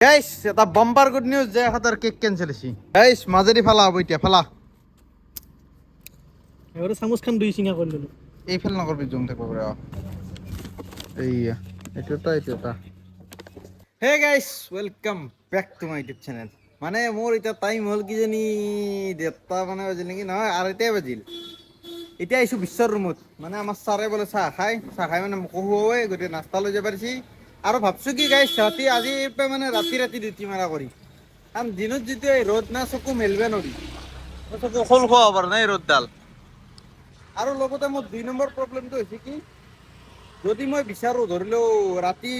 Guys এটা bumper good news যে হাতার কেক ক্যান্সেল হইছি গাইস মাজেদি ফালা হব এতিয়া ফালা এবারে চামচ খান দুই চিঙা করে দিল এই ফেল নকরবি জুম থেকে করে এইয়া এটা hey guys welcome back to my YouTube channel মানে মোর এটা টাইম হল কি জানি দেড়টা মানে বাজিল নাকি নহয় আড়াইটাই বাজিল এতিয়া আইছো বিশ্বৰ ৰুমত মানে আমাৰ ছাৰে বোলে চাহ খাই মানে কহু হয় গোটেই নাস্তা লৈ যাব পাৰিছি আৰু ভাবছো কি গাইছ ৰাতি আজি মানে ৰাতি ডিউটি মাৰা কৰি কাৰণ দিনত যিটো এই ৰ'দ না চকু মেলিব নোৱাৰি চকু খোল খোৱা পাৰ নাই ৰ'দডাল আৰু লগতে মোৰ 2 নম্বৰ প্ৰব্লেমটো হৈছে কি যদি মই বিচাৰোঁ ধৰি লওঁ ৰাতি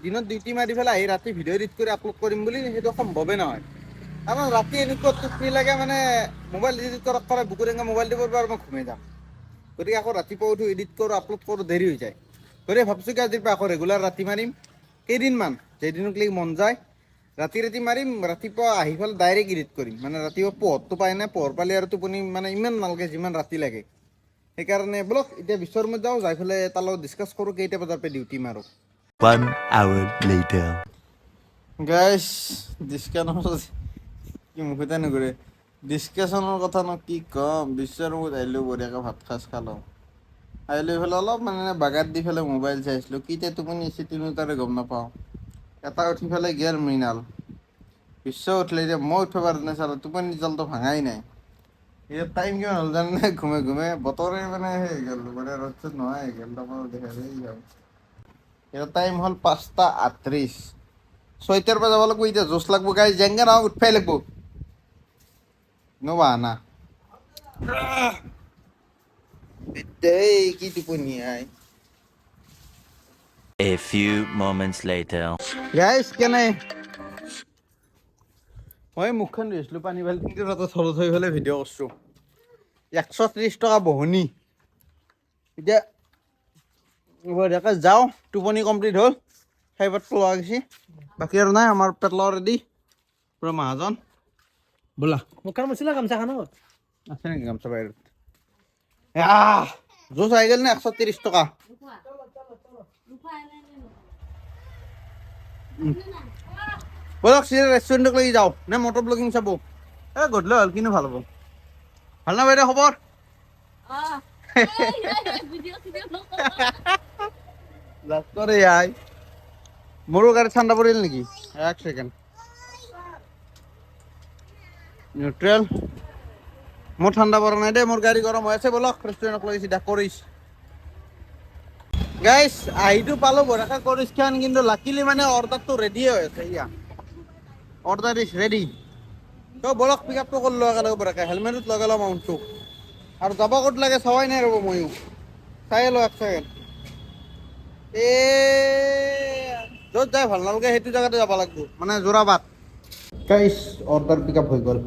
দিনত ডিউটি মাৰি পেলাই আহি ৰাতি ভিডিঅ' এডিট কৰি আপলোড কৰিম বুলি সেইটো সম্ভৱেই নহয় কাৰণ ৰাতি এনেকুৱা টোপনি লাগে মানে মোবাইল এডিট কৰা বুকুৰেঙা মোবাইল দিব আৰু মই ঘুমাই যাম গতিকে আকৌ ৰাতিপুৱা উঠি এডিট কৰোঁ আপলোড কৰোঁ দেৰি হৈ যায় গতিকে ভাবছোঁ কি আজিৰ পৰা আকৌ ৰেগুলাৰ ৰাতি মাৰিম কেইদিনমান যেইদিনকলৈকে মন যায় ৰাতি মাৰিম ৰাতিপুৱা আহি পেলাই ডাইৰেক্ট এডিট কৰিম মানে ৰাতিপুৱা পোহৰটো পাই নাই পোহৰ পালে আৰু টোপনি মানে ইমান নালাগে যিমান ৰাতি লাগে সেইকাৰণে বলক এতিয়া বিশ্বৰ ৰুমত যাওঁ যাই পেলাই তাৰ লগত ডিছকাছ কৰোঁ কেইটা বজাৰ পৰা ডিউটি মাৰোঁ 1 hour later. গাইছ ডিছকাশ্যনৰ কি মুখতে নকৰে ডিছকাশ্যনৰ কথানো কি ক'ম বিশ্বৰ ৰুমত আহিলোঁ বঢ়িয়াকৈ ভাত সাজ খালোঁ আহি লৈ পেলাই অলপ মানে বাগাত দি পেলাই মোবাইল চাইছিলোঁ কেতিয়া টোপনি আছে তিনিওটাৰে গম নাপাওঁ এটা উঠি পেলাই গেল মৃণাল বিশ্ব উঠিলে এতিয়া মই উঠিব পৰা নাই চালা টোপনি জালটো ভাঙাই নাই এতিয়া টাইম কিমান হ'ল জানে ঘুমে বতৰে মানে সেই গ'ল মানে ৰ'দ চ'দ নহয় হৈ গ'ল তাৰপৰা দেখা যায় এতিয়া টাইম হ'ল 5:38 6টাৰ পৰা যাব লাগিব এতিয়া জোচ লাগব গাই জেংগে নহয় উঠবাই লাগব নবাহানা এই কি টোপনি আই A few moments later. গাইছ কেনে মই মুখখন ধুইছিলোঁ পানী বাল্টিংটো তাতে থলো থৈ পেলাই ভিডিঅ' কৰিছোঁ 130 টকা বহনি এতিয়া বঢ়িয়াকৈ যাওঁ টোপনি কমপ্লিট হ'ল খাইবাৰটো লোৱা গৈছে বাকী আৰু নাই আমাৰ পেটলাও ৰেডি পূৰা মাহাজন বোলা মুখান মচিলা গামছা খানো আছে নেকি গামছা বাহিৰত জোচ আহি গ'ল নে 130 টকা বলক চিধা ৰেষ্টুৰেণ্টক লাগি যাওঁ নে মটৰ ব্লগিং চাব গধূলি হ'ল কিনো ভাল হ'ব ভাল না বাইদেউ খবৰ লাষ্টৰে আই মোৰো গাড়ী ঠাণ্ডা পৰিল নেকি এক ছেকেণ্ড নিউট্ৰেল মোৰ ঠাণ্ডা পৰা নাই দেই মোৰ গাড়ী গৰম হৈ আছে বলক ৰেষ্টুৰেণ্টক লৈ চিধা কৰিছ গাইছ আহিটো পালোঁ বঢ়িয়াকৈ কৰিছ খান কিন্তু লাকিলি মানে অৰ্ডাৰটো ৰেডি হৈ আছে ইয়া অৰ্ডাৰ ইজ ৰেডি তো বলক পিক আপটো কৰি লোৱা একেলগে বঢ়িয়াকৈ হেলমেটত লগাই লওঁ মাউণ্টটো আৰু যাব ক'ত লাগে চাৱাই নাই ৰ'ব ময়ো চাই লওঁ এক ছেকেণ্ড য'ত যাই ভাল নালাগে সেইটো জেগাতে যাব লাগিব মানে যোৰাবাট গাইছ অৰ্ডাৰ পিক আপ হৈ গ'ল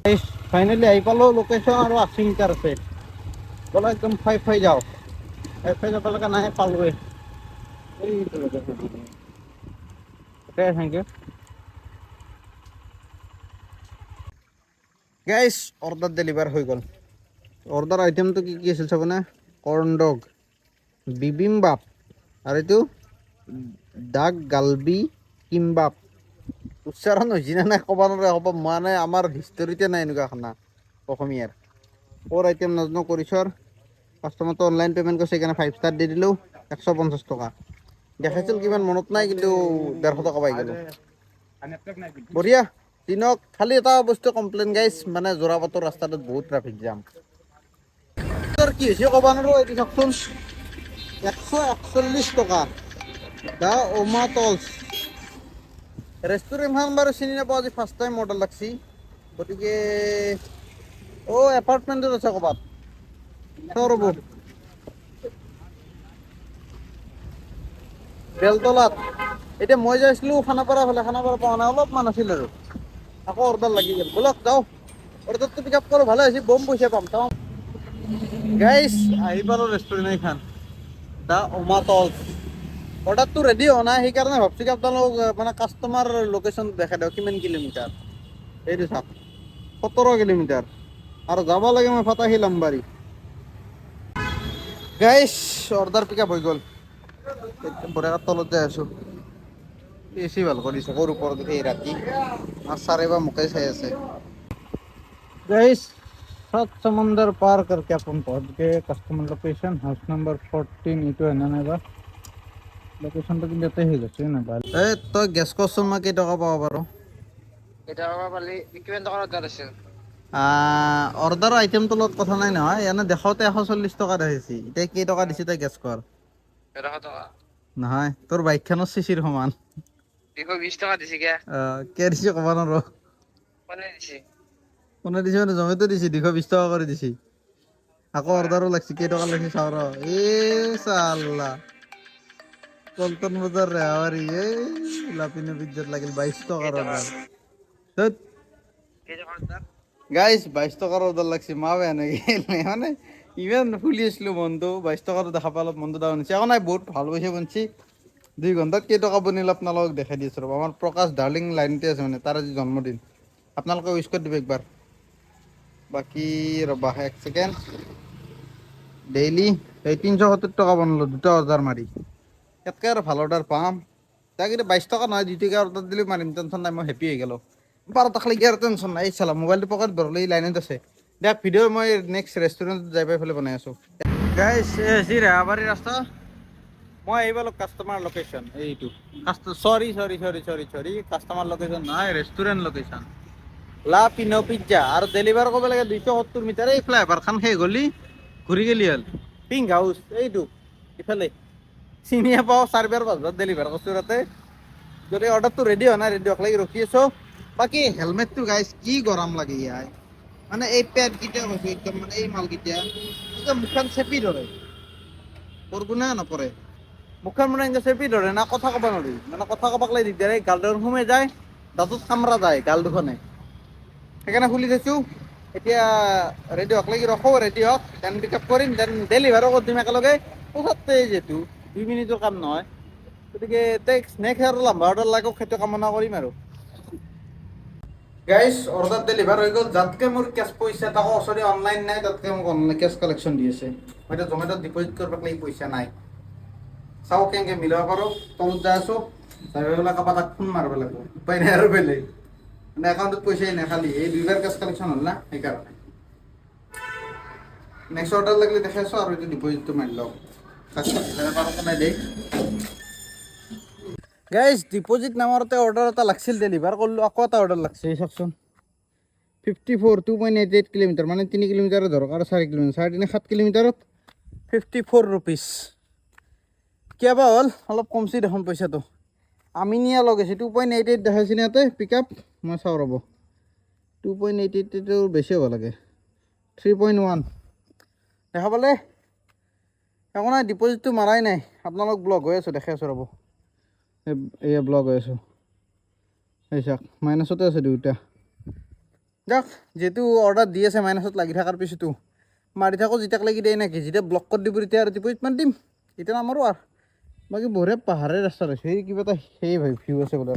গাইছ ফাইনেলি আহি পালোঁ লোকেশ্যন আৰু 80 মিটাৰ আছে ব'লা একদম ফাই যাওঁ ফাই যাব লগা নাই পালোঁৱে থেংক ইউ গাইছ অৰ্ডাৰ ডেলিভাৰ হৈ গ'ল অৰ্ডাৰ আইটেমটো কি কি আছিল চাবনে কৰ্ণ ডগ বিবিম্বাপ আৰু এইটো ডাক গালবি কিম্বাপ উচ্চাৰণ হৈছে নে নাই ক'ব নোৱাৰে হ'ব মানে আমাৰ হিষ্টৰীতে নাই এনেকুৱা খানা অসমীয়াৰ ফ'ৰ আইটেম নাজানো কৰিছোঁ কাষ্টমাৰটো অনলাইন পে'মেণ্ট কৰিছে সেইকাৰণে 5 ষ্টাৰ দি দিলোঁ 150 টকা দেখাইছিল কিমান মনত নাই কিন্তু 150 টকা পাই গ'লোঁ বঢ়িয়া দিনক খালি এটা বস্তু কমপ্লেইন গাইছ মানে যোৰাবাটৰ ৰাস্তাটোত বহুত ট্ৰাফিক জাম কি হৈছে ক'ব নোৱাৰোঁ এইটো চাওকচোন 141 টকা দা ওমা টলছ ৰেষ্টুৰেণ্টখন বাৰু চিনি নাপাওঁ আজি ফাৰ্ষ্ট টাইম অৰ্ডাৰ লাগছি গতিকে এপাৰ্টমেণ্টত আছে ক'ৰবাত ৰ'ব বেলতলাত এতিয়া মই যাইছিলোঁ খানাপাৰা ফালে খানাপাৰা পোৱা নাই অলপমান আছিল আৰু আকৌ অৰ্ডাৰ লাগি গ'ল ব'লক যাওঁ অৰ্ডাৰটো পিক আপ কৰোঁ ভালে হৈছে বম পইচা পাম চাওঁ গাইছ আহি পালোঁ ৰেষ্টুৰেণ্ট এইখন দা ওমা টলছ অৰ্ডাৰটো ৰেডি হোৱা নাই সেইকাৰণে ভাবছোঁ কি আপোনালোক মানে কাষ্টমাৰ লোকেশ্যন দেখাই দিয়ক কিমান কিলোমিটাৰ এইটো চাওক 17 কিলোমিটাৰ আৰু যাব লাগে মই ফাটাহি লাম্বাৰী গাইছ অৰ্ডাৰ পিক আপ হৈ গ'ল বঢ়িয়াকৈ তলত যাই আছোঁ বেছি ভাল কৰিছে ক'ৰ ওপৰত উঠি ৰাতি মাছ চাৰে বা মোকে চাই আছে गाइस 7 समंदर पार करके अपन पहुंच गए कस्टमर लोकेशन हाउस नंबर 14 इटो है ना बा লোকেশন তো কিন্তু এতে হেল আছে না ভাই তই গেছ কৰচোন মই কেই টকা পাব পাৰো এটা পালি কিমান টকাৰ অৰ্ডাৰ আছে অৰ্ডাৰ আইটেমটোৰ লগত কথা নাই নহয় এনে দেখাওতে 140 টকা দেখাইছি এতিয়া কেই টকা দিছি তই গেছ কৰ 1300 টকা নহয় তোৰ বাইকখনৰ চিচিৰ সমান 220 টকা দিছি কে কে দিছি ক'ব নোৱাৰো কোনে দিছি কোনে দিছে মানে জমেটো দিছি 220 টকা কৰি দিছি আকৌ অৰ্ডাৰো লাগছি কেই টকা লাগছি চাও ৰ চাল্লা পল্টন বজাৰ ৰেৱাৰী লাপিনো বিদ্যুৎ লাগিল 22 টকাৰ অৰ্ডাৰ ধুত কেই টকাৰ অৰ্ডাৰ গাইস 22 টকাৰ অৰ্ডাৰ লাগছি মা বেয়া নাগিল মানে ইমান ফুলি আছিলো মনটো 22 টকাটো দেখা পাই অলপ মনটো ডাউন হৈছে একো নাই বহুত ভাল পইচা বনছি 2 ঘণ্টাত কেই টকা বনিল আপোনালোকক দেখাই দিছো ৰ'ব আমাৰ প্ৰকাশ ডাৰ্লিং লাইনতে আছে মানে তাৰ আজি জন্মদিন আপোনালোকে উইশ কৰি দিব একবাৰ বাকি ৰ'বা এক ছেকেণ্ড ডেইলি এই 370 টকা বনলো দুটা অৰ্ডাৰ মাৰি ইয়াতকৈ আৰু ভাল অৰ্ডাৰ পাম তাক কিন্তু 22 টকা নহয় 2 টকা অৰ্ডাৰ দিলে মাৰিম টেনশ্যন নাই মই হেপী হৈ গ'লো 12 টকা লাগি আৰু টেনশ্যন নাই চালা মোবাইলটো পকেট ভৰলে লাইনত আছে দিয়া ভিডিঅ' মই নেক্সট ৰেষ্টুৰেণ্টত যাই পাই পেলাই বনাই আছোঁ গাইছ যি ৰেৱাৰী ৰাস্তা মই আহি পালোঁ কাষ্টমাৰ লোকেশ্যন এইটো চৰি কাষ্টমাৰ লোকেশ্যন নহয় ৰেষ্টুৰেণ্ট লোকেশ্যন লা পিনো পিজ্জা আৰু ডেলিভাৰ কৰিব লাগে 270 মিটাৰ এই ফ্লাইঅভাৰখন শেষ গ'লি ঘূৰি গেলি হ'ল পিংক হাউচ এইটো ইফালে চিনিয়ে পাওঁ 4 বজাত ডেলিভাৰ কৰিছোঁ তাতে যদি অৰ্ডাৰটো ৰেডি হোৱা নাই ৰেডি হোৱাক লাগি ৰখি আছোঁ বাকী হেলমেটটো গাইছ কি গৰম লাগে ইয়াৰ মানে এই পেডকেইটা কৈছোঁ একদম মানে এই মালকেইটা একদম মুখখন চেপি ধৰে পৰগুণা নপৰে মুখখন মানে এনেকৈ চেপি ধৰে না কথা ক'ব নোৱাৰি মানে কথা ক'বাক লাগি দিগদাৰ এই গাল দুখন সোমাই যায় দাঁতত কামৰা যায় গাল দুখনে সেইকাৰণে খুলি থৈছোঁ এতিয়া ৰেডি হোৱাক লাগি ৰখোঁ ৰেডি হওক দেন পিক আপ কৰিম দেন ডেলিভাৰো কৰি দিম একেলগে পইচাতে যিহেতু 2 মিনিটৰ কাম নহয় গতিকে নেক্সট আৰু লাম্বা অৰ্ডাৰ লাগক সেইটো কামনা কৰিম আৰু গাইছ অৰ্ডাৰ ডেলিভাৰ হৈ গ'ল যাতকৈ মোৰ কেছ পইচা তাকো ওচৰতে অনলাইন নাই তাতকৈ মোক অনলাইন কেছ কালেকশ্যন দি আছে মই এতিয়া জমেট'ত ডিপ'জিট কৰিব লাগি পইচা নাই চাওঁ কেনেকৈ মিলাব পাৰোঁ তলত যাই আছোঁ যাই পেলাই কাৰোবাৰ তাক ফোন মাৰিব লাগিব উপায় নাই আৰু বেলেগ মানে একাউণ্টত পইচাই নাই খালি এই 2 বাৰ কেছ কালেকশ্যন হ'ল না সেইকাৰণে নেক্সট অৰ্ডাৰ লাগিলে দেখাই আছোঁ আৰু এইটো ডিপ'জিটটো মাৰি লওক নাই দেই গাইজ ডিপ'জিট নামাৰোঁতে অৰ্ডাৰ এটা লাগিছিল ডেলিভাৰ কৰিলোঁ আকৌ এটা অৰ্ডাৰ লাগছে চাওকচোন 54 2.88 কিলোমিটাৰ মানে 3 কিলোমিটাৰৰ ধৰক আৰু 4 কিলোমিটাৰ 7 কিলোমিটাৰত 54 ৰুপিজ কিবা হ'ল অলপ কমছি দেখোন পইচাটো আমি নিয়া লগাইছোঁ 2.88 দেখাইছে ইয়াতে পিক আপ মই চাওঁ ৰ'ব 2.88টো বেছি হ'ব লাগে 3.1 দেখা পালে একো নাই ডিপ'জিটটো মাৰাই নাই আপোনালোক ব্লগ হৈ আছোঁ দেখাই আছোঁ ৰ'ব এয়া ব্লগ হৈ আছোঁ এই চাওক মাইনাছতে আছে দুয়োটা যাওক যিহেতু অৰ্ডাৰ দি আছে মাইনাছত লাগি থকাৰ পিছতো মাৰি থাকোঁ যেতিয়াক লাগি দিয়ে নেকি যেতিয়া ব্লক কৰি দিব তেতিয়া আৰু ডিপ'জিট মাৰি দিম এতিয়া নামাৰোঁ আৰু বাকী বঢ়িয়া পাহাৰে ৰাস্তা আছে সেই কিবা এটা সেই ভিউ আছে বোলে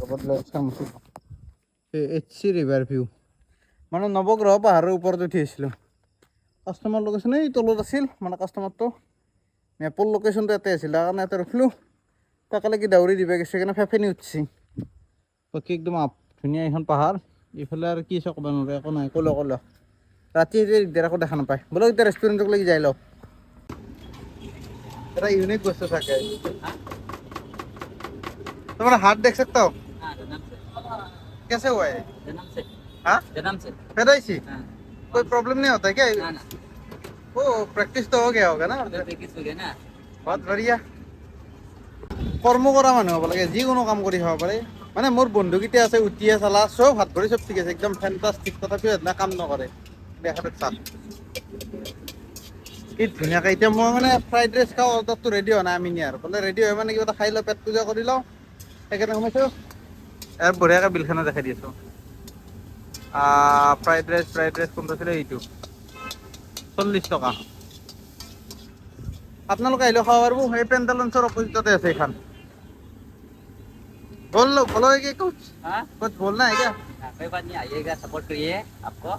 HC ৰিভাৰ ভিউ মানে নৱগ্ৰহ পাহাৰৰ ওপৰত উঠি আহিছিলোঁ কাষ্টমাৰ লোকেশ্যন এই তলত আছিল মানে কাষ্টমাৰটো মেপৰ লোকেশ্যনটো ইয়াতে আছিল তাৰ কাৰণে ইয়াতে ৰখিলোঁ তাকেলৈকে দাউৰি দিব গৈছে সেইকাৰণে ফেফেনি উঠছি বাকী একদম ধুনীয়া এখন পাহাৰ এইফালে আৰু কি আছে ক'ব নোৱাৰে একো নাই ক'লো ৰাতি দিগদাৰ একো দেখা নাপায় বোলো এতিয়া ৰেষ্টুৰেণ্টক লাগি যাই লওক এটা ইউনিক বস্তু থাকে তোমার हाथ देख सकता हो कैसे हुआ है जन्म से पैदाइशी हाँ। कोई प्रॉब्लम नहीं होता है क्या ना ना वो प्रैक्टिस तो हो गया होगा ना प्रेक्टिस हो गया ना बहुत बढ़िया কৰ্ম কৰা মানুহ হ'ব লাগে যিকোনো কাম কৰি খাব পাৰে মানে মোৰ বন্ধুকেইটা আছে উঠিয়ে চালা চব হাত ভৰি চব ঠিক আছে একদম ফেণ্টাষ্টিক তথাপিও সেইদিনা কাম নকৰে দেখাত চাওক কি ধুনীয়াকৈ এতিয়া মই মানে ফ্ৰাইড ৰাইচ খাওঁ অৰ্ডাৰটো ৰেডি হোৱা নাই আমি নিয়াৰ বোলে ৰেডি হয় মানে কিবা এটা খাই লওঁ পেট পূজা কৰি লওঁ সেইকাৰণে সোমাইছোঁ ইয়াৰ বঢ়িয়াকৈ বিলখনো দেখাই দি আছোঁ ফ্ৰাইড ৰাইচ কোনটো আছিলে এইটো 40 টকা আপোনালোকে আহিলেও খাব পাৰিব সেই পেণ্টালঞ্চৰ অপজিটতে আছে এইখন बोलो कि कुछ हाँ कुछ बोलना है क्या कोई बात नहीं आइएगा सपोर्ट करिए आपको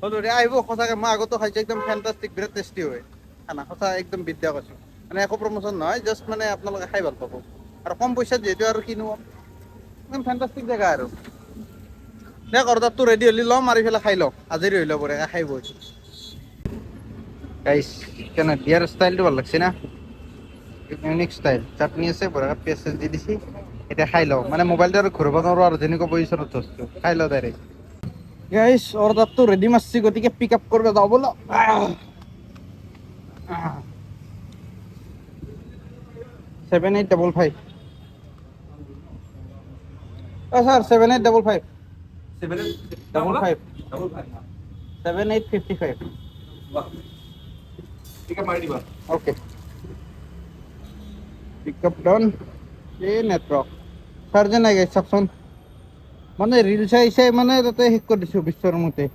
হ'লে আহিব সঁচাকৈ মই আগতো খাইছোঁ একদম ফেণ্টাষ্টিক বিৰাট টেষ্টি হয় খানা সঁচা একদম বিদ্যা কৈছোঁ মানে একো প্ৰমোশ্যন নহয় জাষ্ট মানে আপোনালোকে খাই ভাল পাব আৰু কম পইচাত যিহেতু আৰু কিনো ইমান ফেণ্টাষ্টিক জেগা আৰু দে অৰ্ডাৰটো ৰেডি হ'লে ল'ম মাৰি পেলাই খাই লওঁ আজৰি হৈ লওঁ বঢ়িয়াকৈ খাই বৈ গাইছ কেনে দিয়াৰ ষ্টাইলটো ভাল লাগছে না ইউনিক ষ্টাইল চাটনি আছে বঢ়িয়াকৈ পিঁয়াজ চিয়াজ দি দিছি এতিয়া খাই লওঁ মানে মোবাইলটো আৰু ঘূৰাব নোৱাৰোঁ আৰু যেনেকুৱা পজিশ্যনত থৈছোঁ খাই লওঁ ডাইৰেক্ট গাইছ অৰ্ডাৰটো ৰেডি মাৰছি গতিকে পিক আপ কৰিব যাওঁ ব'লক 7855 sir 7855 7855 okay pick up done network চাৰ্জে নাই গাইছ চাওকচোন মানে ৰিল চাই মানে তাতে শেষ কৰি দিছোঁ বিশ্বৰ মতে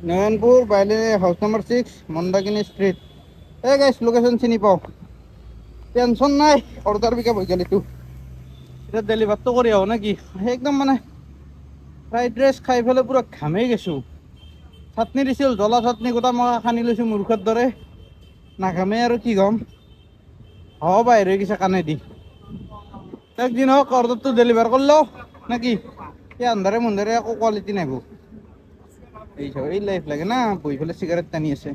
Nayanpur bylane house number 6 Mandakini street এই গাইছ লোকেশ্যন চিনি পাওঁ টেনশ্যন নাই অৰ্ডাৰ পিক আপ হৈ গ'ল এইটো এতিয়া ডেলিভাৰটো কৰি আহোঁ নেকি একদম মানে ফ্ৰাইড ৰাইচ খাই পেলাই পূৰা ঘামেই গৈছোঁ চাটনি দিছিল জ্বলা চাটনি গোটা মই সানি লৈছোঁ মূৰ্খৰ দৰে নাঘামে আৰু কি ক'ম বাহিৰ হৈ গৈছে কাণেদি একদিন হওক অৰ্ডাৰটো ডেলিভাৰ কৰিলেও নেকি এই আন্ধাৰে মুন্ধাৰে একো কোৱালিটি নাহিব এই লাইফ লাগে না বহি পেলাই চিগাৰেট টানি আছে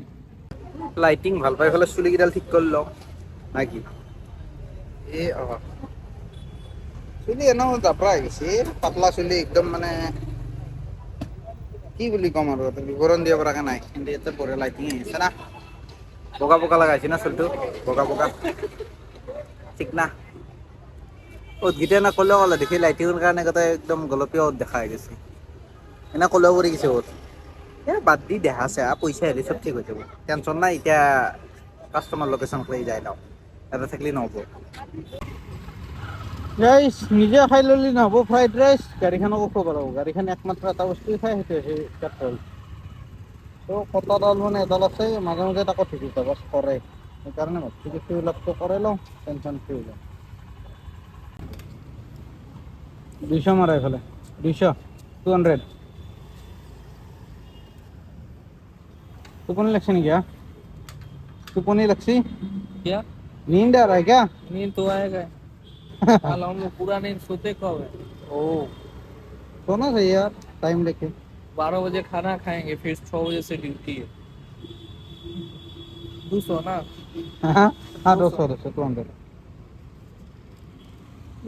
লাইটিং ভাল পাই পেলাই চুলিকেইডাল ঠিক কৰি লওঁ নাকি চুলি এনেও জাপৰা হৈ গৈছে পাতলা চুলি একদম মানে কি বুলি ক'ম আৰু বিৱৰণ দিব পৰাকৈ নাই কিন্তু ইয়াতে বঢ়িয়া লাইটিং আহিছে না বগা বগা লগাইছে না চুলিটো বগা বগা ঠিক না গীতে না ক'লেও ক'লে দেখি লাইটিঙৰ কাৰণে গোটেই একদম গোলপীয় দেখা হৈ গৈছে এনে ক'লেও কৰি গৈছে বাদ দি দেখা আছে পইচা হেৰি চব ঠিক হৈ যাব টেনশ্যন নাই এতিয়া কাষ্টমাৰ লোকেশ্যন লৈ যাই লওঁ এটা থাকিলে নহ'ব গাইছ নিজে খাই ল'লি নহ'ব ফ্ৰাইড ৰাইচ গাড়ীখনকো খুৱাব লাগিব গাড়ীখন একমাত্ৰ এটা বস্তুৱে খাই সেইটো হৈছে পেট্ৰল তো কটাডাল মানে এডাল আছে মাজে মাজে তাকো ঠিকি বাছ কৰে সেইকাৰণে ভাবছোঁ কি সেইবিলাকতো কৰে লওঁ টেনশ্যন ফ্ৰী হৈ যাওঁ 200 মাৰা এইফালে 200 200 টোপনি লাগছে নেকি টোপনি লাগছি क्या नींद आ रहा है क्या नींद तो आएगा कल हम लोग पूरा नींद सोते कब है ओ सोना चाहिए यार टाइम लेके 12 बजे खाना खाएंगे फिर 6 बजे से ड्यूटी है 200 ना हाँ 200 200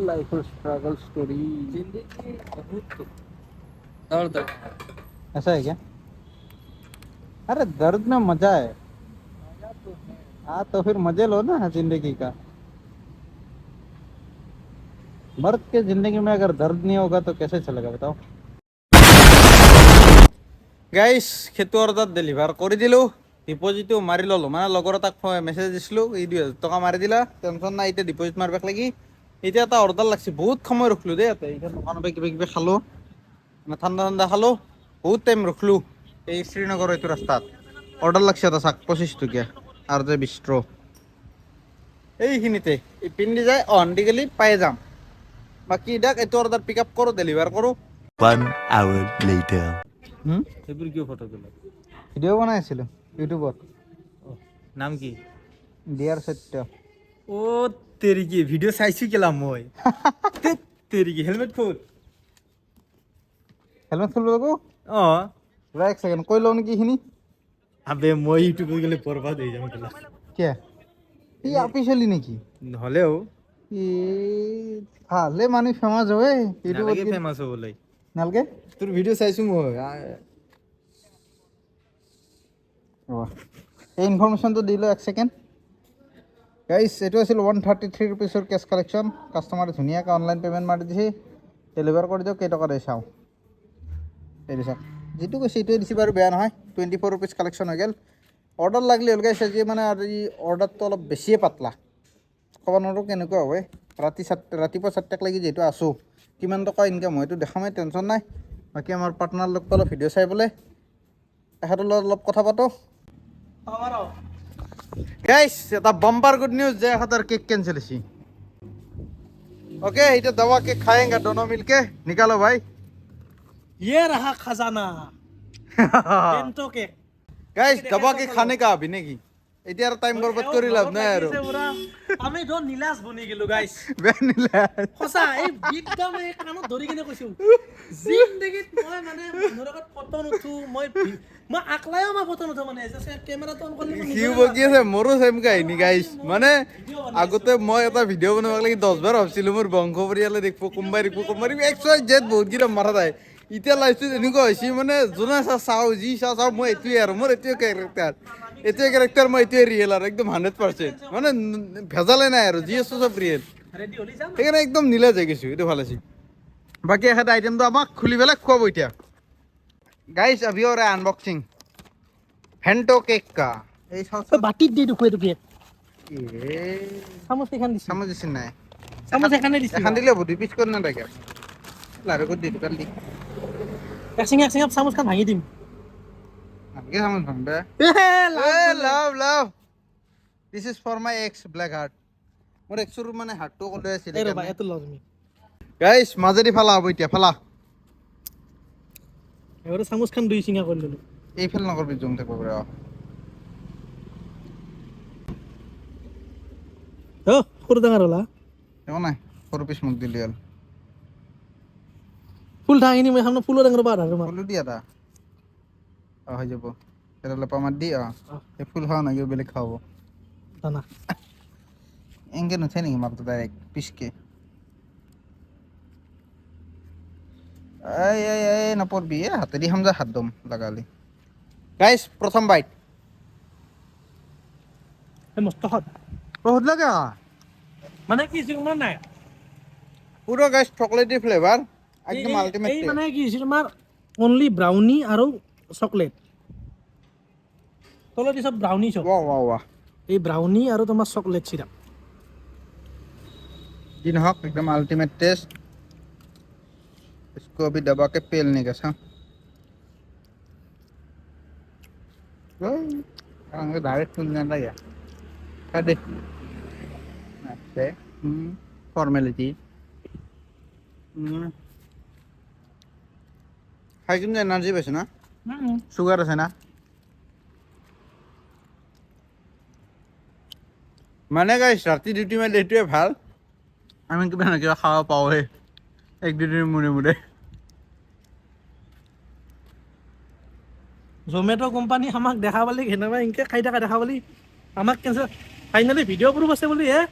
लाइफ स्ट्रगल स्टोरी जिंदगी बहुत दर्द है ऐसा है क्या अरे दर्द में मजा है हाँ तो फिर मजे लो ना जिंदगी का मर्द के जिंदगी में अगर दर्द नहीं होगा तो कैसे चलेगा बताओ গাইছ সেইটো অৰ্ডাৰ ডেলিভাৰ কৰি দিলোঁ ডিপজিটো মাৰি ল'লোঁ মানে লগৰ এটাক মেছেজ দিছিলোঁ এই 2000 টকা মাৰি দিলা টেনশ্যন নাই এতিয়া ডিপজিট মাৰিব লাগি এতিয়া এটা অৰ্ডাৰ লাগছে বহুত সময় ৰখলোঁ দেই ইয়াতে এতিয়া দোকানৰ পৰা কিবা খালোঁ মানে ঠাণ্ডা ঠাণ্ডা খালোঁ বহুত টাইম ৰখলোঁ এই শ্ৰীনগৰৰ এইটো ৰাস্তাত অৰ্ডাৰ লাগছে এটা চাক 25 টকীয়া আৰু যে বিষ্ট্ৰ এইখিনিতে এই পিন্ধি যায় অন্দি গেলি পাই যাম বাকী দিয়ক এইটো অৰ্ডাৰ পিক আপ কৰোঁ ডেলিভাৰ কৰোঁ 1 hour later. फिर क्यों फोटो तुला ভিডিঅ' বনাই আছিলোঁ ইউটিউবত नाम की ডিয়াৰ সত্য ओ तेरी की वीडियो চাইছো কেলা মই तेरी की हेलमेट ফুল হেলমেট খুলিব আকৌ অ এক ছেকেণ্ড কৈ লওঁ নেকি এইখিনি আবে মই ইউটিউবত গেলে বৰবাদ হৈ যাম কেলা কিয় ই আপি চলি নেকি নহলেও ই ভালে মানুহ ফেমাছ হয় ইউটিউবত নালাগে ফেমাস হ'বলৈ নালগে তোৰ ভিডিও চাইছো মই এই ইনফৰমেশ্যনটো দিলোঁ এক ছেকেণ্ড গাইছ এইটো আছিল 133 ৰুপিছৰ কেছ কালেকশ্যন কাষ্টমাৰে ধুনীয়াকৈ অনলাইন পে'মেণ্ট মাৰি দিছে ডেলিভাৰ কৰি দিয়ক কেইটকা দিয়ে চাওঁ হেৰি চাওক যিটো কৈছে এইটোৱে দিছে বাৰু বেয়া নহয় 24 ৰুপিছ কালেকশ্যন হৈ গ'ল অৰ্ডাৰ লাগিলে হ'ল গাইছ আজি মানে আজি অৰ্ডাৰটো অলপ বেছিয়ে পাতলা ক'ব নোৱাৰোঁ কেনেকুৱা হয় ৰাতিপুৱা 7টাক লাগি যিহেতু আছোঁ কিমান টকা ইনকাম হয় এইটো দেখামেই টেনশ্যন নাই বাকী আমাৰ পাৰ্টনাৰ লগটো অলপ ভিডিঅ' চাই পেলাই তেখেতৰ লগত অলপ কথা পাতোঁ গাইছ এটা बम्पर गुड न्यूज़ जय खतर केक कैंसिल सी ओके इधर दवा केक खाएंगे दोनों मिलके निकालो भाई ये रहा खजाना बेंटो केक गाइस दवा के खाने का अभी नहीं की এতিয়া আৰু টাইম বৰবাদ কৰি লাভ নাই আৰু আমি ধৰ নীলাজ বনি গেলো গাইছ বেয়া নিলা সঁচা এই বিদ্যাম এই কাণত ধৰি কিনে কৈছো জিন্দগীত মই মানে মানুহৰ আগত ফটো নুঠো মই আকলাইও মই ফটো নুঠো মানে কেমেৰাটো অন কৰিলে সিও বকি আছে মোৰো চেম কাহিনী গাইছ মানে আগতে মই এটা ভিডিঅ' বনাব লাগি 10 বাৰ ভাবছিলো মোৰ বংশ পৰিয়ালে দেখব কোনবাই XYZ বহুত কেইটা মাৰা যায় এতিয়া লাইফটো এনেকুৱা হৈছে মানে যোনে চাওঁ যি চাওঁ মই এইটোৱে আৰু মোৰ এইটোৱে কেৰেক্টাৰ মই এইটোৱে ৰিয়েল আৰু একদম 100% মানে ভেজালে নাই আৰু যি আছো চব ৰিয়েল ৰেডি হলি যাম সেইকাৰণে একদম নীলা যাই গৈছো এইটো ভাল আছে বাকী এটা আইটেমটো আমাক খুলি পেলাই খুৱাব এতিয়া গাইছ अभी हो रहा है अनबॉक्सिंग फेंटो केक का এই চাওঁচোন বাটিত দি দুখুৱে দুখুৱে এ চামুচ এখন দিছি চামুচ দিছিল নাই চামুচ এখানে দিছি এখন দিলে হ'ব 2 পিচ কৰি নাথাকে লাৰু কৰি দি দোকান দি এক চিঙা চামুচখন ভাঙি দিম ভালকে চামুচ ভাঙবে love this is for my ex black heart মোৰ এক্সৰ মানে হাৰ্টটো কলে আছিল এই ৰবা এটো ল তুমি গাইছ মাজেদি ফালা হ'ব এতিয়া ফালা এবারে চামুচখন দুই চিঙা কৰি ললো এই ফেল নকৰবি জুম থাকিব পাৰে ও সৰু ডাঙৰ হলা একো নাই সৰু পিচ মোক দিলি হ'ল ফুল ঠাঙিনি মই সামনে ফুলৰ ডাঙৰ বাদ আৰু ফুলো দিয়া তা হৈ যাব এটা লপা মাত দি এই ফুল খাওঁ না বেলেগ খাব দানা এংকে নুঠে নেকি মাপটো ডাইৰেক্ট পিছকে এই নপৰবি হাতেদি খাম হাত দম লাগালি গাইছ প্ৰথম বাইট এই মস্ত হত বহুত লাগে মানে কি ছিল না নাই পুরো গাইস চকলেটি ফ্লেভার একদম আলটিমেট এই মানে কি ছিল তোমাৰ অনলি ব্ৰাউনি আৰু চকলেট তলত সব ব্ৰাউনি সব वाह वाह वाह এই ব্ৰাউনি আৰু তোমাৰ চকলেট সিরাপ जी हक एकदम अल्टीमेट टेस्ट इसको अभी दबा के पेलने का सा डायरेक्ट सुन जाता है क्या दे अच्छा फॉर्मेलिटी খাই কিন্তু এনার্জি পাইছে না সুগার আছে না মানে গাইছ ৰাতি ডিউটি মাৰিলে এইটোৱে ভাল আমি কিবা না কিবা খাব পাওঁহে এক দুদিন মূৰে জমেটো কোম্পানী আমাক দেখা পালি ঘেনেবা ইনকে খাই থকা দেখা পালি আমাক কেনসেল ফাইনালি ভিডিঅ' প্ৰুফ আছে বুলি হে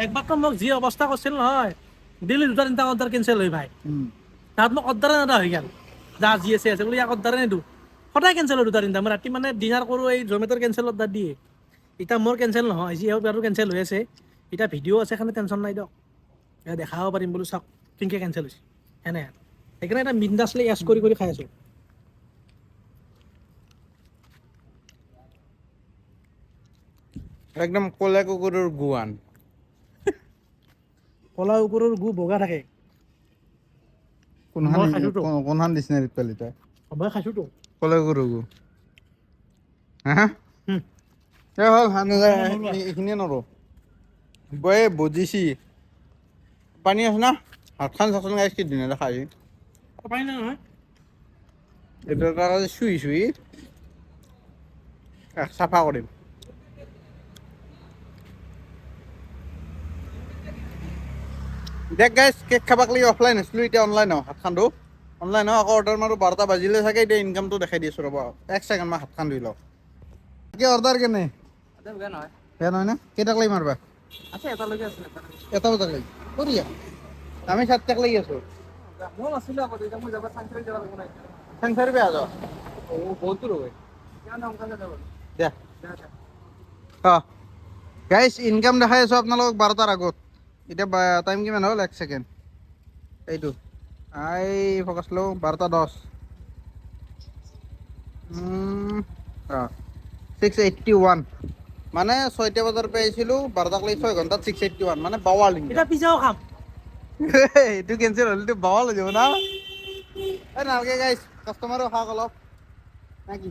একবাৰ তো মোক যি অৱস্থা কৰিছিল নহয় দিল্লী 2-3টা অৰ্ডাৰ কেনসেল হৈ ভাই তাত মোক অৰ্ডাৰ এটা হৈ গেল যা যি আছে বুলি ইয়াক অৰ্ডাৰ নিদো সদায় কেনসেল হয় 2-3টা মই ৰাতি মানে ডিনাৰ কৰোঁ এই জমেটোৰ কেনসেল অৰ্ডাৰ দিয়ে এতিয়া মোৰ কেনসেল নহয় যি আৰু কেনসেল হৈ আছে এতিয়া ভিডিঅ' আছে কাৰণে টেনশ্যন নাই দিয়ক দেখাব পাৰিম বোলো চাওক কেনকে কেনসেল হৈছে এনে সেইকাৰণে এটা বিন্দাছলি এছ কৰি খাই আছোঁ একদম কলা কুকুৰৰ গুৱান কলা কুকুৰৰ গু বগা থাকে কোনখন ডিচনেৰীত পালি তই মই খাইছোঁতো কলা কুকুৰৰ গু হা এই হ'ল এইখিনিয়ে নৰো বয়ে বুজিছি পানী আছে না হাতখন চাচোন গাইছ কি ধুনীয়া খাই পাই না নহয় এইটো এটা চুই চাফা কৰিম দেখ গাইছ কেক খাবাক লাগি অফলাইন আছিলোঁ এতিয়া অনলাইন হাতখন ধো অনলাইন আকৌ অৰ্ডাৰ মাৰোঁ 12টা বাজিলে চাগে এতিয়া ইনকামটো দেখাই দি আছোঁ ৰ'ব এক ছেকেণ্ড মই হাতখন ধুই লওঁ কি অৰ্ডাৰ কেনে বেয়া নহয় না কেইটাক লাগি মাৰবা এটা বজাক লাগি কৰিয়া আমি 7টাক লাগি আছোঁ চেংচাৰি বেয়া যাওঁ বহুত দূৰ হয় দিয়া গাইছ ইনকাম দেখাই আছোঁ আপোনালোকক 12টাৰ আগত এতিয়া টাইম কিমান হ'ল 1 ছেকেণ্ড এইটো ফ'কাছ লওঁ 12টা 10 681 মানে 6টা বজাৰ পৰা আহিছিলোঁ 12টাক লাগি 6 ঘণ্টাত 681 মানে বাৱাল এতিয়া পিছাও খাম এইটো কেনচেল হ'লেতো বাৱাল হৈ যাব না নালাগে গাইছ কাষ্টমাৰো খাওক অলপ নাকি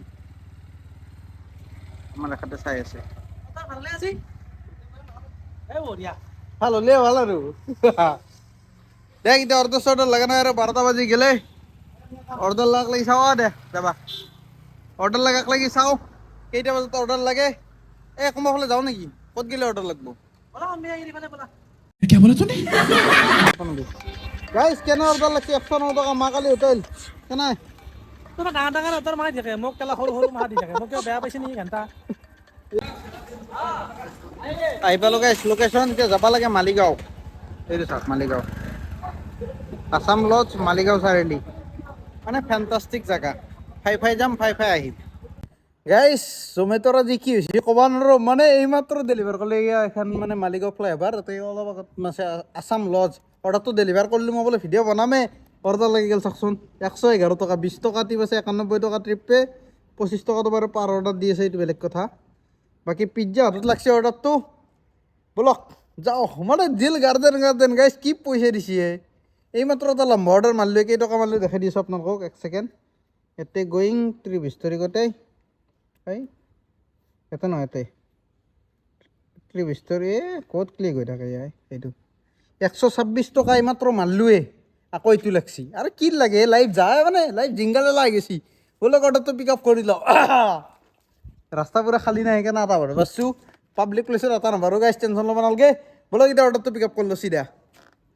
আমাৰ এখেতে চাই আছে ভালে আজি এই বঢ়িয়া ভাল হ'লে ভাল আৰু দেখ এতিয়া অৰ্ডাৰ লগা নাই আৰু 12টা বাজি গ'লে অৰ্ডাৰ লাগাক লাগি চাওঁ দে যাবা অৰ্ডাৰ লাগাক লাগি চাওঁ কেইটা বজাত অৰ্ডাৰ লাগে কোনোবা ফালে যাওঁ নেকি ক'ত গেলে অৰ্ডাৰ লাগব বলা অম্বিয়া গিৰি ফালে বলা গাইছ কেনে অৰ্ডাৰ লাগছে 109 টকা মা কালি হোটেল কেনে তোমাৰ ডাঙৰ ডাঙৰ অৰ্ডাৰ মাৰি থাকে মোক কেলা সৰু সৰু মাৰি দি থাকে মোক কিয় বেয়া পাইছে নেকি ঘণ্টা আহি পালোঁ গাইছ লোকেশ্যন এতিয়া যাব লাগে মালিগাঁও এইটো চাওক মালিগাঁও আছাম লজ মালিগাঁও চাৰিআলি মানে ফেণ্টাষ্টিক জেগা ফাই যাম ফাই আহিম গাইছ জমেট'ৰ আজি কি হৈছে ক'ব নোৱাৰোঁ মানে এইমাত্ৰ ডেলিভাৰ কৰিলে এখন মানে মালিগাঁও ফ্লাইঅভাৰ তাতে অলপ আগত আছে আছাম লজ অৰ্ডাৰটো ডেলিভাৰ কৰিলোঁ মই বোলে ভিডিঅ' বনামেই অৰ্ডাৰ লাগি গ'ল চাওকচোন 111 টকা 20 টকা টিপ আছে 91 টকা ট্ৰিপে 25 টকাটো বাৰু পাৰ অৰ্ডাৰ দি আছে এইটো বেলেগ কথা বাকী পিজ্জা হাতত লাগছে অৰ্ডাৰটো বলক যাওঁ মানে দিল গাৰ্ডেন গাইছ কি পইচা দিছে এইমাত্ৰ এটা লম্বা অৰ্ডাৰ মাৰিলোঁ কেইটকা মাৰিলোঁ দেখাই দিছোঁ আপোনালোকক এক ছেকেণ্ড ইয়াতে গয়িং 23 তাৰিখতে এই ইয়াতে নহয় ইয়াতে 23 তাৰিখ ক'ত ক্লিক হৈ থাকে এইটো 126 টকা এইমাত্ৰ মাৰিলোৱে আকৌ এইটো লাগছি আৰু কি লাগে লাইভ যায় মানে লাইভ জিংগালে লাগি গৈছি বোলে অৰ্ডাৰটো পিক আপ কৰি লওঁ ৰাস্তা পুৰা খালী নাই সেইকাৰণে এটা বাৰু বাছোঁ পাব্লিক প্লেচত এটা নাম্বাৰো গাইছ টেনশ্যন ল'ব নালাগে বোলে এতিয়া অৰ্ডাৰটো পিক আপ কৰিলোঁ চিধা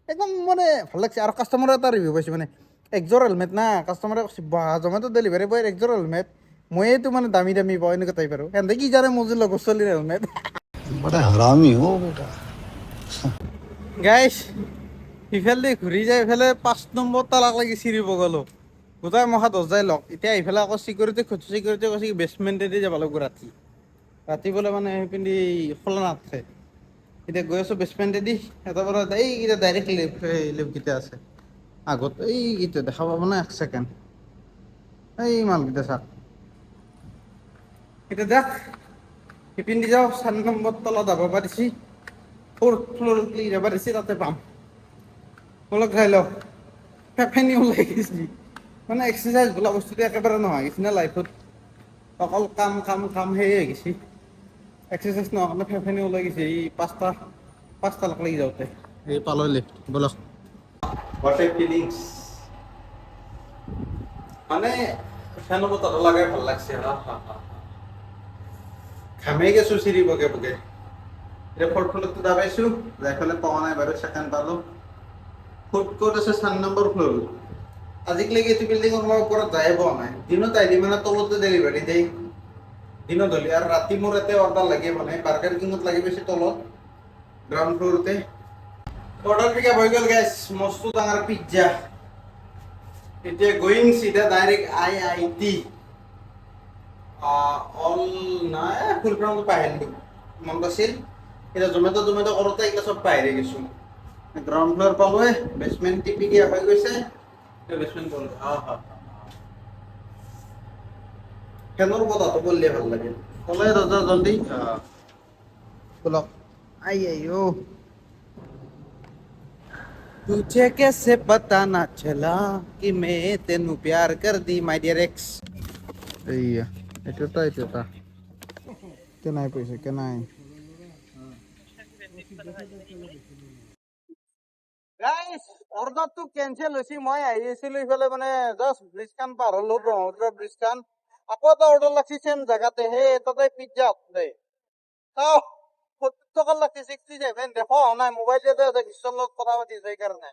একদম মানে ভাল লাগছে আৰু কাষ্টমাৰৰ এটা ৰিভিউ পাইছোঁ মানে একযোৰ হেলমেট না কাষ্টমাৰে কৈছে বা জমেটো ডেলিভাৰী বয়ৰ একযোৰ হেলমেট ময়েতো মানে দামী পাওঁ এনেকুৱা টাইপ আৰু সেনেকৈ কি জানে মোৰ যে লগৰ চলিৰ হেলমেট बड़ा हरामी हो बेटा গাইছ ইফালে ঘূৰি যায় ইফালে 5 নম্বৰ তালাক লাগি চিৰিব গ'লোঁ গোটাই মখা 10 যাই লওক এতিয়া ইফালে আকৌ চিকিউৰিটি কৈছে কি বেছমেণ্টেদি যাব লাগিব ৰাতি বোলে মানে সেইপিনে খোলা নাথাকে এতিয়া গৈ আছোঁ বেছমেণ্টেদি এটা পৰা এইকেইটা ডাইৰেক্ট লিফ্টকেইটা আছে আগত এইকেইটা দেখা পাব না এক ছেকেণ্ড এই মালকেইটা চাওক এতিয়া দেখ সিপিন্ধি যাওঁ 4 নম্বৰ তলত যাব পাৰিছি 4th ফ্ল'ৰ যাব দিছে তাতে পাম অলপ খাই লওক ফেফেনি ওলাই গৈছি মানে এক্সাৰচাইজ বোলা বস্তুটো একেবাৰে নহয় নিচিনা লাইফত অকল কাম সেয়ে হৈ গৈছে এক্সাৰচাইজ নোহোৱা কাৰণে ফেফেনি ওলাই গৈছে এই 5 লাখ লাগি যাওঁতে এই পালোঁ লিফ্ট বলক হোৱাট এ ফিলিংছ মানে ফেনৰ বতাহটো লগাই ভাল লাগছে ঘামেই গৈছোঁ চিৰি বগে এতিয়া 4th ফ্ল'ৰটো দাবাইছোঁ যাই পেলাই পোৱা নাই বাৰু ছেকেণ্ড পালোঁ ফুড কোৰ্ট আছে 4 নম্বৰ ফ্ল'ৰ আজিলৈকে এইটো বিল্ডিঙৰ মই ওপৰত যাই পোৱা নাই দিনত আহিলে মানে তলতে ডেলিভাৰী দিয়ে দিনত হ'লে আৰু ৰাতি মোৰ ইয়াতে অৰ্ডাৰ লাগে মানে বাৰ্গাৰ কিঙত লাগি গৈছে তলত গ্ৰাউণ্ড ফ্ল'ৰতে অৰ্ডাৰ পিক আপ হৈ গ'ল গাইছ মস্ত ডাঙৰ পিজ্জা এতিয়া গয়িং চিধা ডাইৰেক্ট IIT অল নাই ফুল ফৰ্মটো পাহৰিলোঁ মনত আছিল এতিয়া জমেটো কৰোঁতে এইগিলা চব পাহৰি গৈছোঁ গ্ৰাউণ্ড ফ্ল'ৰ পালোঁৱে বেছমেণ্ট টিপি দিয়া হৈ গৈছে বেছমেণ্ট পালোঁ ফেনৰ বতাহটো পৰিলে ভাল লাগে ক'লে ৰজা জলদি বলক तुझे कैसे पता ना चला कि मैं तेनू प्यार कर दी माय डियर एक्स এইয়া এটা কেনাই পইচা কেনাই গাইস অৰ্ডাৰটো কেনচেল হৈছে মই আহি আছিলোঁ ইফালে মানে জাষ্ট ব্ৰিজখান পাৰ হ'লোঁ ব্ৰহ্মপুত্ৰ ব্ৰিজখান আকৌ এটা অৰ্ডাৰ লাগছি চেম জেগাতে সেই তাতে পিজ্জা আছে চাওঁ 70 টকা লাগছে 67 দেখো নাই মোবাইলতে আছে বিশ্বৰ লগত কথা পাতিছে সেইকাৰণে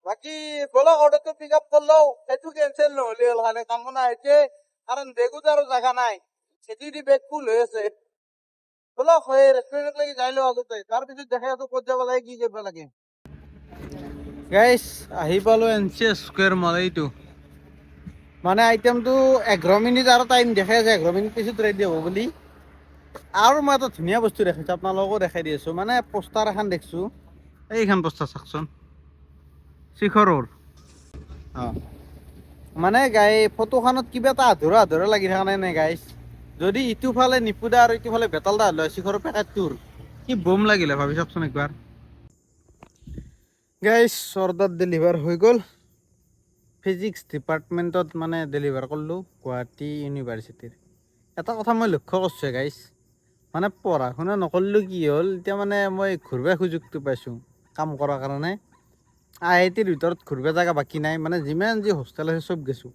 বাকী বলক অৰ্ডাৰটো পিক আপ কৰিলোঁ সেইটো কেনচেল নহ'লে হ'ল কাৰণে কাম নাই এতিয়া কাৰণ বেগত আৰু জেগা নাই খেতি বেগ ফুল হৈ আছে বলক এই ৰেষ্টুৰেণ্টত লাগি যাই লওঁ আগতে তাৰপিছত দেখাই আছোঁ ক'ত যাব লাগে কি কৰিব লাগে গাইছ আহি পালোঁ NCS স্কুৱেৰ মল এইটো মানে আইটেমটো 11 মিনিট আৰু টাইম দেখাই আছে 11 মিনিট পিছত ৰেডি হ'ব বুলি আৰু মই এটা ধুনীয়া বস্তু দেখাইছোঁ আপোনালোকো দেখাই দি আছোঁ মানে পোষ্টাৰ এখন দেখিছোঁ এইখন পোষ্টাৰ চাওকচোন শিখৰৰ মানে ফটোখনত কিবা এটা আধৰুৱা লাগি থকা নাই গাইছ যদি ইটো ফালে নিপুদা আৰু ইটো ফালে বেতাল দা হ'লে শিখৰৰ পেকেটটোৰ কি বম লাগিলে ভাবি চাওকচোন একবাৰ গাইছ অৰ্ডাৰ ডেলিভাৰ হৈ গ'ল ফিজিক্স ডিপাৰ্টমেণ্টত মানে ডেলিভাৰ কৰিলোঁ গুৱাহাটী ইউনিভাৰ্চিটিৰ এটা কথা মই লক্ষ্য কৰিছোঁ গাইছ মানে পঢ়া শুনা নকৰিলোঁ কি হ'ল এতিয়া মানে মই ঘূৰিব সুযোগটো পাইছোঁ কাম কৰাৰ কাৰণে IITৰ ভিতৰত ঘূৰিব জেগা বাকী নাই মানে যিমান যি হোষ্টেল আছে চব গৈছোঁ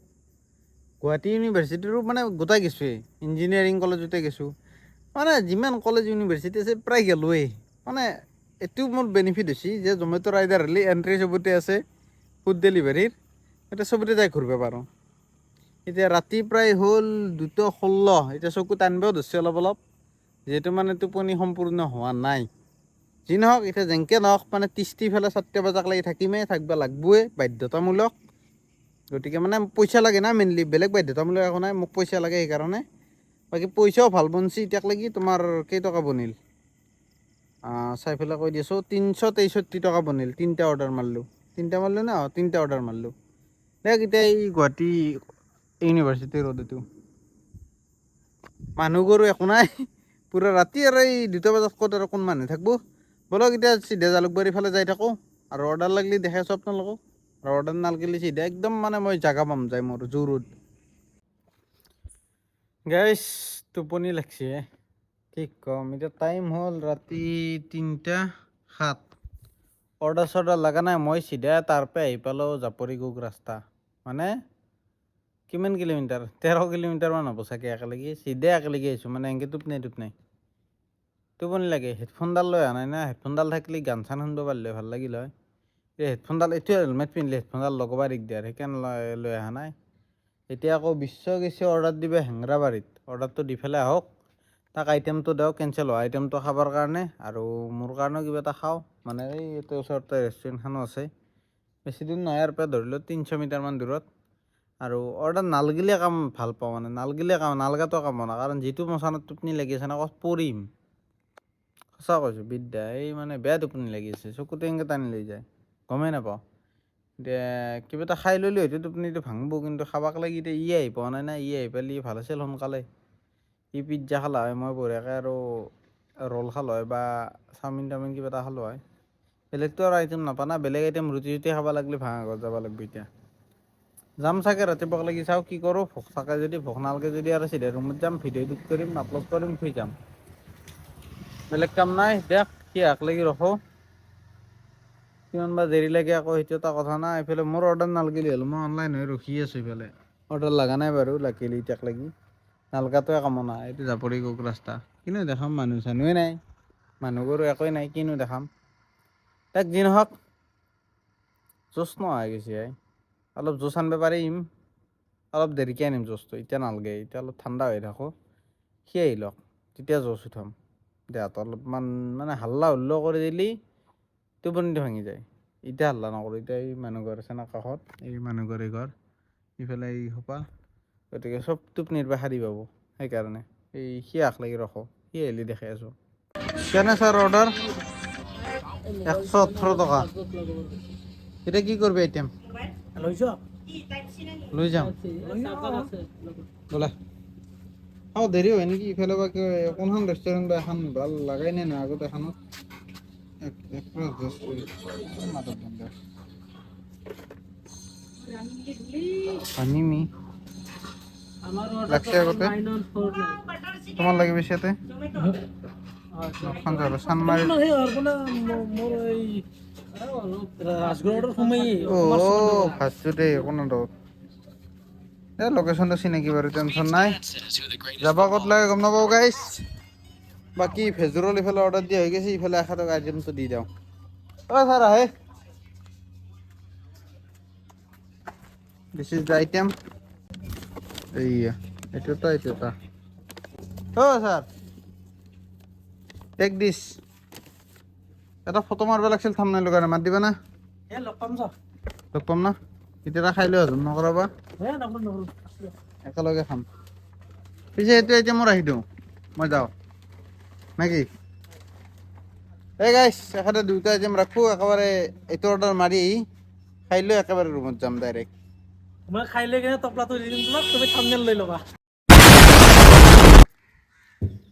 গুৱাহাটী ইউনিভাৰ্চিটিৰো মানে গোটাই গেছোঁৱেই ইঞ্জিনিয়াৰিং কলেজতে গেছোঁ মানে যিমান কলেজ ইউনিভাৰ্চিটি আছে প্ৰায় গেলোৱেই মানে এইটো মোৰ বেনিফিট হৈছে যে জমেট' ৰাইডাৰ হ'লে এণ্ট্ৰি চবতে আছে ফুড ডেলিভাৰীৰ এতিয়া চবতে যাই ঘূৰিব পাৰোঁ এতিয়া ৰাতি প্ৰায় হ'ল 2:16 এতিয়া চকু টানিবও ধৰিছে অলপ অলপ যিহেতু মানে টোপনি সম্পূৰ্ণ হোৱা নাই যি নহওক এতিয়া যেনেকৈ নহওক মানে 30 ফেলে 4 বজাক লাগি থাকিব লাগবই বাধ্যতামূলক গতিকে মানে পইচা লাগে না মেইনলি বেলেগ বাধ্যতামূলক একো নাই মোক পইচা লাগে সেইকাৰণে বাকী পইচাও ভাল বনছি এতিয়াক লাগি তোমাৰ কেইটকা বনিল চাই পেলাই কৈ দিছোঁ 363 টকা বনিল 3টা অৰ্ডাৰ মাৰিলোঁ 3টা মাৰিলোঁ না 3টা অৰ্ডাৰ মাৰিলোঁ দেখ এতিয়া এই গুৱাহাটী ইউনিভাৰ্চিটি ৰোড এইটো মানুহ গৰু একো নাই পুৰা ৰাতি আৰু এই 2টা বজাত ক'ত আৰু কোন মানুহ থাকিব বলক এতিয়া চিধা জালুকবাৰীৰ ফালে যাই থাকোঁ আৰু অৰ্ডাৰ লাগিলে দেখাই আছোঁ আপোনালোকক আৰু অৰ্ডাৰ নালাগিলে চিধা একদম মানে মই জাগা পাম যায় মোৰ জোৰোড গাইছ টোপনি লাগছে কি ক'ম এতিয়া টাইম হ'ল ৰাতি 3:07 অৰ্ডাৰ চৰ্ডাৰ লগা নাই মই চিধা তাৰপৰা আহি পালোঁ জাপৰিগোগ ৰাস্তা মানে কিমান কিলোমিটাৰ 13 কিলোমিটাৰমান হ'ব চাগে একেলগে চিধা একেলগে আহিছোঁ মানে এনেকৈ টোপনি লাগে হেডফোনডাল লৈ অহা নাই না হেডফোনডাল থাকিলে গান চান শুনিব পাৰিলে ভাল লাগিল হয় এই হেডফোনডাল এইটোৱে হেলমেট পিন্ধিলে হেডফোনডাল লগাব দিগদাৰ সেইকাৰণে লৈ অহা নাই এতিয়া আকৌ বিশ্ব গেছে অৰ্ডাৰ দিব হেংৰাবাৰীত অৰ্ডাৰটো দি পেলাই আহক তাক আইটেমটো দিয়ক কেঞ্চেল হোৱা আইটেমটো খাবৰ কাৰণে আৰু মোৰ কাৰণেও কিবা এটা খাওঁ মানে এই ওচৰতে ৰেষ্টুৰেণ্টখনো আছে বেছি দূৰ নহয় ইয়াৰ পৰা ধৰিলোঁ 300 মিটাৰমান দূৰত আৰু অৰ্ডাৰ নালগিলে কাম ভাল পাওঁ মানে নালগিলে কাম নালগাটো কাম হোৱা কাৰণ যিটো মচানত টোপনি লাগি আছে না ক'ত পৰিম সঁচা কৈছোঁ বিদ্যা এই মানে বেয়া টোপনি লাগি আছে চকুটো এনেকৈ টানি লৈ যায় গমেই নাপাওঁ এতিয়া কিবা এটা খাই ল'লোঁ হয়তো টোপনিটো ভাঙিব কিন্তু খাবাক লাগি এতিয়া আহি পোৱা নাই না আহি পালি ভাল আছিল সোনকালে পিজ্জা খালা হয় মই বঢ়িয়াকৈ আৰু ৰোল খালোঁ হয় বা চাওমিন টাওমিন কিবা এটা খালোঁ হয় বেলেগটো আৰু আইটেম নাপা না বেলেগ আইটেম ৰুটি চুটি খাব লাগিলে ভাঙা ঘৰত যাব লাগিব এতিয়া যাম চাগে ৰাতিপুৱা লাগি চাওঁ কি কৰোঁ ভোক থাকে যদি ভোক নালাগে যদি আৰু চিধা ৰুমত যাম ভিডিঅ' এডিট কৰিম আপলোড কৰিম শুই যাম বেলেগ কাম নাই দেখ কি হাক লাগি ৰখোঁ কিমান বা দেৰি লাগে আকৌ সেইটো এটা কথা নাই এইফালে মোৰ অৰ্ডাৰ নালাগিলে হ'ল মই অনলাইন হৈ ৰখি আছোঁ এইফালে অৰ্ডাৰ লগা নাই বাৰু লাগিলে এতিয়াক লাগি নালগাটোৱে কাম নাই এইটো জাপৰিগোগ ৰাস্তা কিনো দেখাম মানুহ চানুহে নাই মানুহবোৰো একোৱেই নাই কিনো দেখাম তাক যি নহওক জোচ নোহোৱা গৈছে অলপ জোচ আনিব পাৰিম অলপ দেৰিকৈ আনিম জোচটো এতিয়া নালাগে এতিয়া অলপ ঠাণ্ডা হৈ থাকোঁ সি আহি লওক তেতিয়া জোচ উঠাম দেহাটো অলপমান মানে হাল্লা হুল্লা কৰি দিলি টোপনিটো ভাঙি যায় এতিয়া হাল্লা নকৰোঁ এতিয়া এই মানুহ ঘৰ আছে না কাষত এই মানুহ ঘৰ এই ঘৰ ইফালে এই সোপা গতিকে চব টোপনিৰ পৰা সাৰি পাব সেইকাৰণে এই সি আখ লাগি ৰখোঁ সি আহিলে দেখাই আছোঁ কেনে ছাৰ অৰ্ডাৰ 118 টকা এতিয়া কি কৰবি আইটেম লৈ যাম বোলা দেৰি হয় নেকি ইফালে বা কোনখন ৰেষ্টুৰেণ্ট বা এখন ভাল লগাই নে নাই আগত এখনত পানিমি লাগছে আগতে তোমাৰ লাগিব ইয়াতে চানমাৰি ভাজছো দেই কোনো লোকেশ্যনটো চিনাকি বাৰু টেনশ্যন নাই যাবা ক'ত লাগে গম নাপাব গাইছ বাকী ভেজৰোল ইফালে অৰ্ডাৰ দিয়া হৈ গৈছে ইফালে 100 টকা আইটেমটো দি দিওঁ ছাৰ আহে দিছ ইজ দ্য আইটেম এইয়া এইটো এটা ছাৰ টেক দিছ এটা ফটো মাৰিব লাগিছিল থাম্বনেইলৰ কাৰণে মাত দিবা না লগ পাম না এতিয়া খাই লৈ হজম নকৰাবা একেলগে খাম পিছে এইটো এতিয়া মই ৰাখি দিওঁ মই যাওঁ নেকি এই গাইছ এখাদে দুটা আইটেম ৰাখোঁ একেবাৰে এইটো অৰ্ডাৰ মাৰি খাই লৈ একেবাৰে ৰুমত যাম ডাইৰেক্ট মই খাই লৈ কিনে টপলাটো দি দিম তোমাক তুমি থাম্বনেইল লৈ ল'বা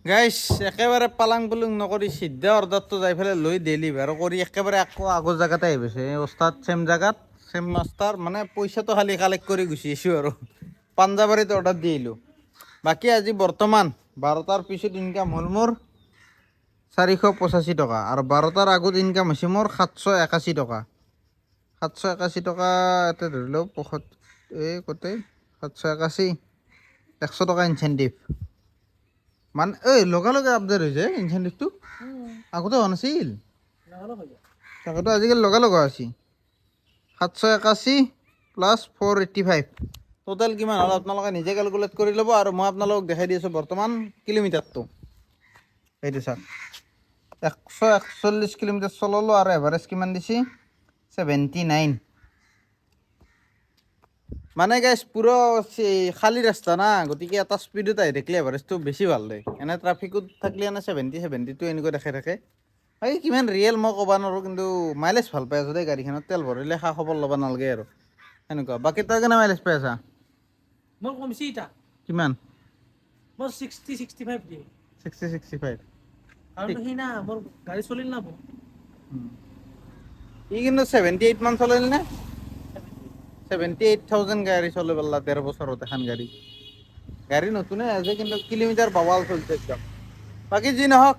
গাইছ একেবাৰে পালাং পুলুং নকৰি চিধা অৰ্ডাৰটো যাই পেলাই লৈ ডেলিভাৰ কৰি একেবাৰে আকৌ আগৰ জেগাতে আহি পাইছে ওস্তাদ চেম জেগাত চেম মাষ্টাৰ মানে পইচাটো খালি কালেক্ট কৰি গুচি আহিছোঁ আৰু পাঞ্জাবাৰীত অৰ্ডাৰ দি আহিলোঁ বাকী আজি বৰ্তমান 12টাৰ পিছত ইনকাম হ'ল মোৰ 485 টকা আৰু 12টাৰ আগত ইনকাম হৈছে মোৰ 781 টকা 781 টকা ইয়াতে ধৰি লওক এই গোটেই 781 100 টকা ইনচেন্টিভ মানে লগে আপডেট হৈছে ইনচেন্টিভটো আগতে হোৱা নাছিল তাকেতো আজিকালি লগে আছে 781 প্লাছ 485 টোটেল কিমান হ'ল আপোনালোকে নিজে কেলকুলেট কৰি ল'ব আৰু মই আপোনালোকক দেখাই দি আছোঁ বৰ্তমান কিলোমিটাৰটো এইটো চাওক 141 কিলোমিটাৰ চলালোঁ আৰু এভাৰেজ কিমান দিছে 79 মানে গাইছ পুৰো খালী ৰাস্তা না গতিকে এটা স্পীডত আহি থাকিলে এভাৰেজটো বেছি ভাল দেই এনে ট্ৰাফিকত থাকিলে এনে 70-72 এনেকৈ দেখাই থাকে এই কিমান ৰিয়েল মই ক'ব নোৱাৰোঁ কিন্তু মাইলেজ ভাল পাই আছোঁ দেই গাড়ীখনত তেল ভৰিলে খা খবৰ ল'ব নালাগে আৰু সেনেকুৱা বাকী তই কেনে মাইলেজ পাই আছা মোৰ কমছি ইটা কিমান মোৰ 60-65 দিয়ে 60-65 কাৰণ সেই না মোৰ গাড়ী চলিল না ই কিন্তু 78 মান চলাইল নে 78,000 গাড়ী চলে পেলা 13 বছৰত এখন গাড়ী নতুনে আছে কিন্তু কিলোমিটাৰ বাৱাল চলিছে একদম বাকী যি নহওক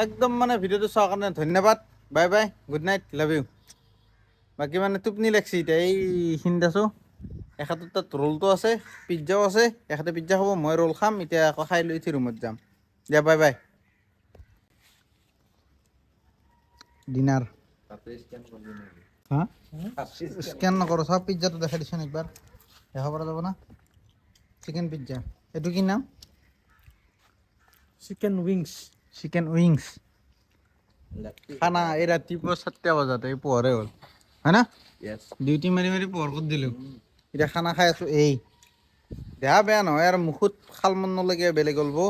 একদম মানে ভিডিঅ'টো চোৱাৰ কাৰণে ধন্যবাদ bye bye good night love you বাকী মানে টোপনি লাগছি এতিয়া এই হিন্দ আছোঁ এখেতৰ তাত ৰোলটো আছে পিজ্জাও আছে এখেতে পিজ্জা খাব মই ৰোল খাম এতিয়া আকৌ খাই লৈ উঠি ৰুমত যাম দিয়া বাই বাই ডিনাৰ হা স্কেন নকৰোঁ চাওক পিজ্জাটো দেখাই দিছোন একবাৰ দেখা পৰা যাব না চিকেন পিজ্জা এইটো কি নাম চিকেন উইংছ খানা এই ৰাতিপুৱা 7টা বজাত এই পোহৰে হ'ল হয় না ডিউটি মাৰি পোহৰ কৰি দিলোঁ এতিয়া খানা খাই আছোঁ এই দেহা বেয়া নহয় আৰু মুখত খাল মন নলগীয়া বেলেগ হ'ল বৌ